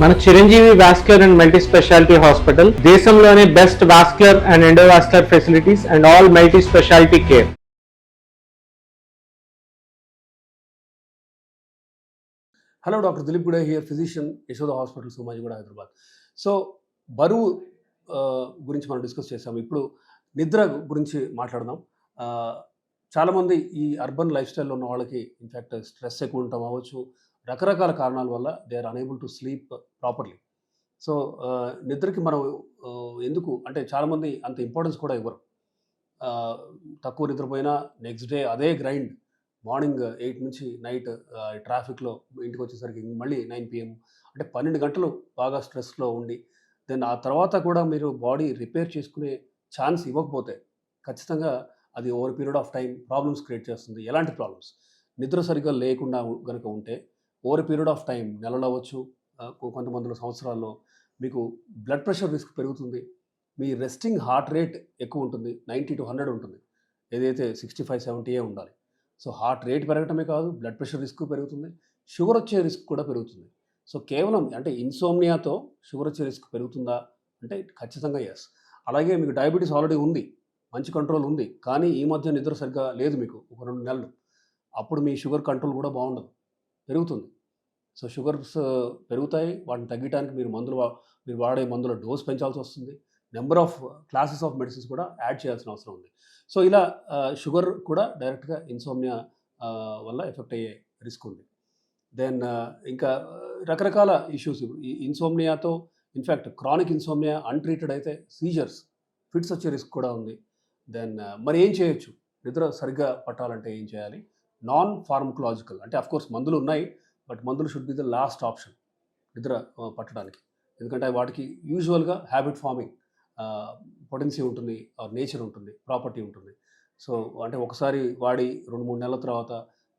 మన Chiranjeevi vascular and multi speciality hospital దేశంలోనే best vascular and endovascular facilities and all multi speciality care. Hello, doctor Dileep Gude here, physician, Yashoda hospital, Somajiguda, Hyderabad. So బరువు గురించి మనం discuss చేసాము. ఇప్పుడు నిద్ర గురించి మాట్లాడదాం. చాలామంది ఈ అర్బన్ లైఫ్ స్టైల్లో ఉన్న వాళ్ళకి ఇన్ఫ్యాక్ట్ స్ట్రెస్ ఎక్కువ ఉండటం అవ్వచ్చు, రకరకాల కారణాల వల్ల they are unable to sleep properly. So నిద్రకి మనం ఎందుకు అంటే చాలామంది అంత ఇంపార్టెన్స్ కూడా ఇవ్వరు. తక్కువ నిద్రపోయినా నెక్స్ట్ డే అదే గ్రైండ్, మార్నింగ్ 8 నుంచి నైట్ ట్రాఫిక్లో ఇంటికి వచ్చేసరికి మళ్ళీ 9 PM, అంటే 12 గంటలు బాగా స్ట్రెస్లో ఉండి దెన్ ఆ తర్వాత కూడా మీరు బాడీ రిపేర్ చేసుకునే ఛాన్స్ ఇవ్వకపోతే ఖచ్చితంగా అది over period of time problems create చేస్తుంది. ఎలాంటి ప్రాబ్లమ్స్? నిద్ర సరిగ్గా లేకుండా కనుక ఉంటే ఓవర్ పీరియడ్ ఆఫ్ టైం, నెలలు అవ్వచ్చు, కొంతమందిలో సంవత్సరాల్లో, మీకు బ్లడ్ ప్రెషర్ రిస్క్ పెరుగుతుంది. మీ రెస్టింగ్ హార్ట్ రేట్ ఎక్కువ ఉంటుంది, 90 to 100 ఉంటుంది, ఏదైతే 65-70 ఉండాలి. సో హార్ట్ రేట్ పెరగటమే కాదు, బ్లడ్ ప్రెషర్ రిస్క్ పెరుగుతుంది, షుగర్ వచ్చే రిస్క్ కూడా పెరుగుతుంది. సో కేవలం అంటే ఇన్సోమ్నియాతో షుగర్ వచ్చే రిస్క్ పెరుగుతుందా అంటే ఖచ్చితంగా ఎస్. అలాగే మీకు డయాబెటీస్ ఆల్రెడీ ఉంది, మంచి కంట్రోల్ ఉంది, కానీ ఈ మధ్య నిద్ర సరిగ్గా లేదు మీకు ఒక 2 నెలలు, అప్పుడు మీ షుగర్ కంట్రోల్ కూడా బాగుండదు, పెరుగుతుంది. సో షుగర్స్ పెరుగుతాయి, వాటిని తగ్గడానికి మీరు వాడే మందుల డోస్ పెంచాల్సి వస్తుంది, number of classes of medicines కూడా యాడ్ చేయాల్సిన అవసరం ఉంది. సో ఇలా షుగర్ కూడా డైరెక్ట్గా ఇన్సోమ్నియా వల్ల ఎఫెక్ట్ అయ్యే రిస్క్ ఉంది. దెన్ ఇంకా రకరకాల ఇష్యూస్ ఈ ఇన్సోమ్నియాతో, ఇన్ఫ్యాక్ట్ క్రానిక్ ఇన్సోమ్నియా అన్ట్రీటెడ్ అయితే సీజర్స్, ఫిట్స్ వచ్చే రిస్క్ కూడా ఉంది. దెన్ మరి ఏం చేయొచ్చు? నిద్ర సరిగ్గా పట్టాలంటే ఏం చేయాలి? నాన్ ఫార్మకలాజికల్ అంటే అఫ్కోర్స్ మందులు ఉన్నాయి, బట్ మందులు should be the last option నిద్ర పట్టడానికి. ఎందుకంటే వాటికి యూజువల్గా హ్యాబిట్ ఫార్మింగ్ పొటెన్సీ ఉంటుంది, ఆర్ నేచర్ ఉంటుంది, ప్రాపర్టీ ఉంటుంది. సో అంటే ఒకసారి వాడి 2-3 నెలల తర్వాత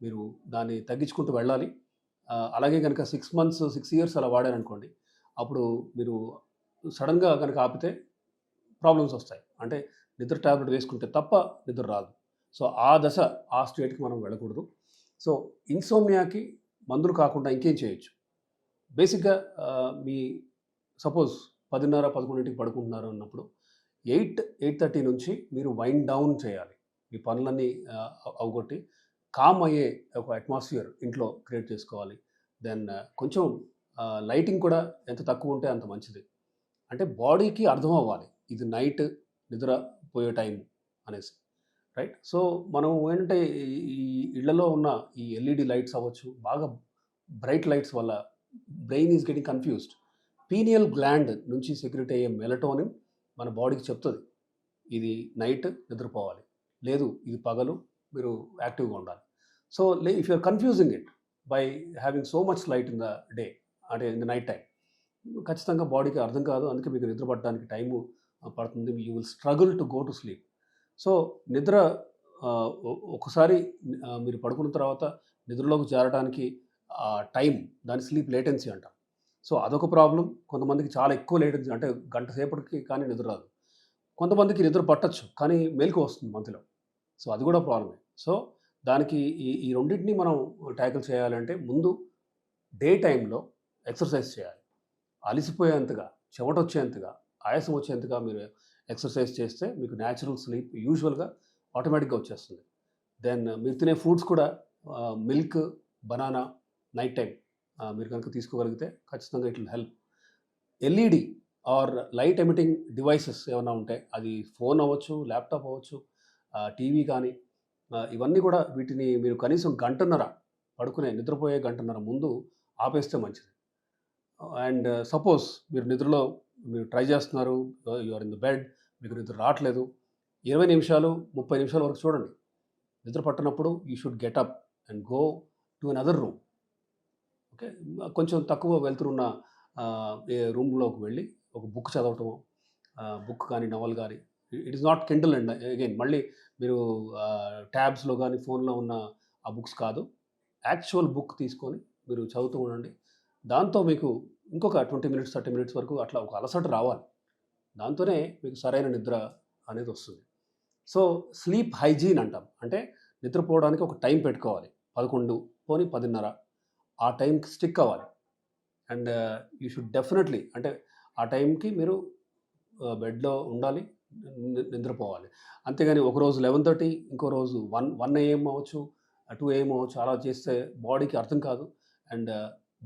మీరు దాన్ని తగ్గించుకుంటూ వెళ్ళాలి. అలాగే కనుక 6 months 6 years అలా వాడారనుకోండి, అప్పుడు మీరు సడన్గా కనుక ఆపితే ప్రాబ్లమ్స్ వస్తాయి. అంటే నిద్ర ట్యాబ్లెట్ వేసుకుంటే తప్ప నిద్ర రాదు. సో ఆ దశ, ఆ స్టేట్కి మనం వెళ్ళకూడదు. సో ఇన్సోమ్నియాకి మందులు కాకుండా ఇంకేం చేయొచ్చు? బేసిక్గా మీ సపోజ్ 10:30-11 పడుకుంటున్నారు అన్నప్పుడు 8-8:30 నుంచి మీరు వైండ్ డౌన్ చేయాలి. మీ పనులన్నీ అవగొట్టి కామ్ అయ్యే ఒక అట్మాస్ఫియర్ ఇంట్లో క్రియేట్ చేసుకోవాలి. దెన్ కొంచెం లైటింగ్ కూడా ఎంత తక్కువ ఉంటే అంత మంచిది. అంటే బాడీకి అర్థం అవ్వాలి ఇది నైట్ నిద్రపోయే టైం అనేసి, రైట్? సో మనం ఏంటంటే ఈ ఇళ్లలో ఉన్న ఈ LED లైట్స్ అవ్వచ్చు, బాగా బ్రైట్ లైట్స్ వల్ల brain is getting confused. Pineal gland నుంచి సెక్రెట్ అయ్యే మెలటోనిన్ మన బాడీకి చెప్తుంది ఇది నైట్ నిద్రపోవాలి, లేదు ఇది పగలు మీరు యాక్టివ్గా ఉండాలి. So if you're confusing it by having so much light in the day, అంటే ఇన్ ద నైట్ టైం, ఖచ్చితంగా బాడీకి అర్థం కాదు. అందుకే మీకు నిద్ర పట్టడానికి టైము పడుతుంది. You will struggle to go to sleep. So నిద్ర ఒకసారి మీరు పడుకున్న తర్వాత నిద్రలోకి చేరడానికి టైం, దాని స్లీప్ లేటెన్సీ అంటాం. సో అదొక ప్రాబ్లం. కొంతమందికి చాలా ఎక్కువ లేటెన్సీ, అంటే గంట సేపటికి కానీ నిద్ర రాదు. కొంతమందికి నిద్ర పట్టచ్చు కానీ మెలకు వస్తుంది మధ్యలో, సో అది కూడా ప్రాబ్లమే. సో దానికి ఈ రెండింటిని మనం ట్యాకిల్ చేయాలంటే ముందు డే టైంలో ఎక్సర్సైజ్ చేయాలి. అలిసిపోయేంతగా, చెమట వచ్చేంతగా, ఆయాసం వచ్చేంతగా మీరు ఎక్సర్సైజ్ చేస్తే మీకు న్యాచురల్ స్లీప్ యూజువల్గా ఆటోమేటిక్గా వచ్చేస్తుంది. దెన్ మీరు తినే ఫుడ్స్ కూడా మిల్క్, బనానా నైట్ టైం మీరు కనుక తీసుకోగలిగితే ఖచ్చితంగా it will help. LED or light emitting devices ఏమైనా ఉంటే, అది ఫోన్ అవ్వచ్చు, ల్యాప్టాప్ అవ్వచ్చు, టీవీ కానీ, ఇవన్నీ కూడా వీటిని మీరు కనీసం గంటన్నర నిద్రపోయే గంటన్నర ముందు ఆపేస్తే మంచిది. అండ్ సపోజ్ మీరు నిద్రలో మీరు ట్రై చేస్తున్నారు, you are in the bed, మీకు నిద్ర రావట్లేదు, 20 నిమిషాలు 30 నిమిషాల వరకు చూడండి. నిద్ర పట్టనప్పుడు you should get up and go to another room. Okay, కొంచెం తక్కువ వెళ్తున్న రూమ్లోకి వెళ్ళి ఒక బుక్ చదవటము, బుక్ కానీ నవల్ కానీ, it is not Kindle and again మళ్ళీ మీరు ట్యాబ్స్లో కానీ ఫోన్లో ఉన్న ఆ బుక్స్ కాదు, యాక్చువల్ బుక్ తీసుకొని మీరు చదువుతూ ఉండండి. దాంతో మీకు ఇంకొక 20 minutes 30 minutes వరకు అట్లా ఒక అలసట రావాలి. దాంతోనే మీకు సరైన నిద్ర అనేది వస్తుంది. సో స్లీప్ హైజీన్ అంటాం. అంటే నిద్రపోవడానికి ఒక టైం పెట్టుకోవాలి. 11 పోనీ 10:30 ఆ టైంకి స్టిక్ అవ్వాలి. అండ్ యూ షుడ్ డెఫినెట్లీ అంటే ఆ టైంకి మీరు బెడ్లో ఉండాలి, నిద్రపోవాలి. అంతేగాని ఒకరోజు 11:30 ఇంకో రోజు 1 AM అవ్వచ్చు, 2 AM అవ్వచ్చు, అలా చేస్తే బాడీకి అర్థం కాదు. అండ్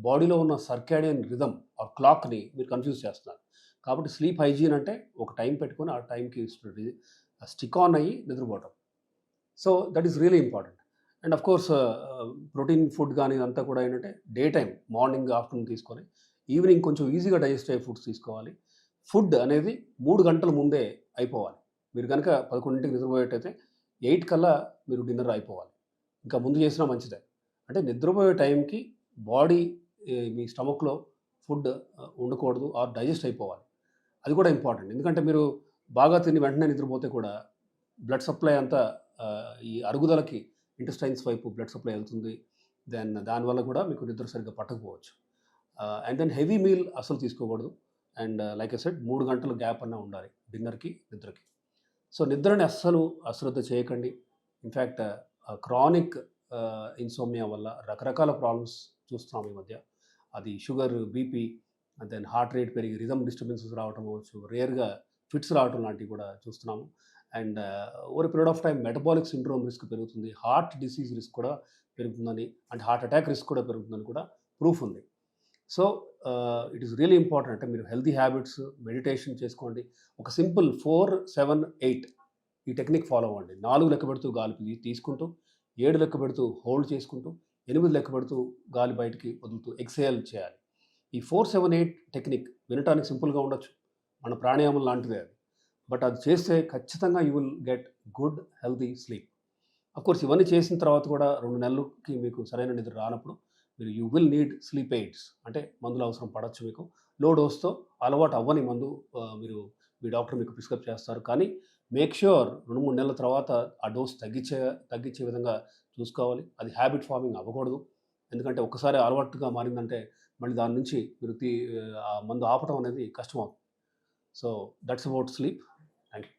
బాడీలో ఉన్న సర్కాడియన్ రిథమ్ ఆర్ క్లాక్ని మీరు కన్ఫ్యూజ్ చేస్తున్నారు. కాబట్టి స్లీప్ హైజీన్ అంటే ఒక టైం పెట్టుకొని ఆ టైంకి స్టిక్ ఆన్ అయ్యి నిద్రపోవటం. So that is really important. And of course protein food కానీ ఇదంతా కూడా ఏంటంటే డే టైం మార్నింగ్ ఆఫ్టర్నూన్ తీసుకొని ఈవినింగ్ కొంచెం ఈజీగా డైజెస్ట్ అయ్యే ఫుడ్స్ తీసుకోవాలి. ఫుడ్ అనేది 3 గంటల ముందే అయిపోవాలి. మీరు కనుక 11కి నిద్రపోయేటైతే 8 కల్లా మీరు డిన్నర్ అయిపోవాలి. ఇంకా ముందు చేసినా మంచిదే. అంటే నిద్రపోయే టైంకి బాడీ మీ స్టమక్లో ఫుడ్ ఉండకూడదు ఆర్ డైజెస్ట్ అయిపోవాలి. అది కూడా ఇంపార్టెంట్. ఎందుకంటే మీరు బాగా తిని వెంటనే నిద్రపోతే కూడా బ్లడ్ సప్లై అంతా ఈ అరుగుదలకి ఇంటెస్టైన్స్ వైపు బ్లడ్ సప్లై వెళ్తుంది. దెన్ దానివల్ల కూడా మీకు నిద్ర సరిగ్గా పట్టకపోవచ్చు. అండ్ దెన్ హెవీ మీల్ అసలు తీసుకోకూడదు. అండ్ లైక్ ఐ సెడ్ 3 గంటల గ్యాప్ అన్నా ఉండాలి డిన్నర్కి నిద్రకి. సో నిద్రని అస్సలు అశ్రద్ధ చేయకండి. ఇన్ఫ్యాక్ట్ క్రానిక్ ఇన్సోమ్నియా వల్ల రకరకాల ప్రాబ్లమ్స్ చూస్తున్నాం ఈ మధ్య. అది sugar, BP, then heart rate పెరిగి రిథమ్ డిస్టర్బెన్సెస్ రావటం అవ్వచ్చు, రేర్గా ఫిట్స్ రావటం లాంటివి కూడా చూస్తున్నాము. And over period of time metabolic syndrome risk పెరుగుతుంది, హార్ట్ డిసీజ్ రిస్క్ కూడా పెరుగుతుందని, అంటే హార్ట్ అటాక్ రిస్క్ కూడా పెరుగుతుందని కూడా ప్రూఫ్ ఉంది. So it is really important. అంటే మీరు హెల్తీ హ్యాబిట్స్, మెడిటేషన్ చేసుకోండి. ఒక సింపుల్ 4, 7, 8 ఈ టెక్నిక్ ఫాలో అవ్వండి. 4 లెక్క పెడుతూ గాలి తీసుకుంటూ, 7 లెక్క పెడుతూ హోల్డ్ చేసుకుంటూ, 8 లెక్క పెడుతూ గాలి బయటికి వదులుతూ ఎక్సేల్ చేయాలి. ఈ 4, 7, 8 టెక్నిక్ వినటానికి సింపుల్గా ఉండొచ్చు, మన ప్రాణాయామం లాంటిదే అది. బట్ అది చేస్తే ఖచ్చితంగా you will get good healthy sleep. Of course ఇవన్నీ చేసిన తర్వాత కూడా 2 నెలలకి మీకు సరైన నిద్ర రానప్పుడు మీరు you will need sleep AIDS, అంటే మందులు అవసరం పడవచ్చు మీకు. లో డోస్తో అలవాటు అవ్వని మందు మీరు మీ డాక్టర్ మీకు ప్రిస్క్రైబ్ చేస్తారు. కానీ మేక్ ష్యూర్ 2-3 నెలల తర్వాత ఆ డోస్ తగ్గించే విధంగా చూసుకోవాలి. అది హ్యాబిట్ ఫార్మింగ్ అవ్వకూడదు. ఎందుకంటే ఒక్కసారి అలవాటుగా మారిందంటే మళ్ళీ దాని నుంచి మీరు ఆ మందు ఆపటం అనేది కష్టం అవుతుంది. So that's about sleep. Thank you.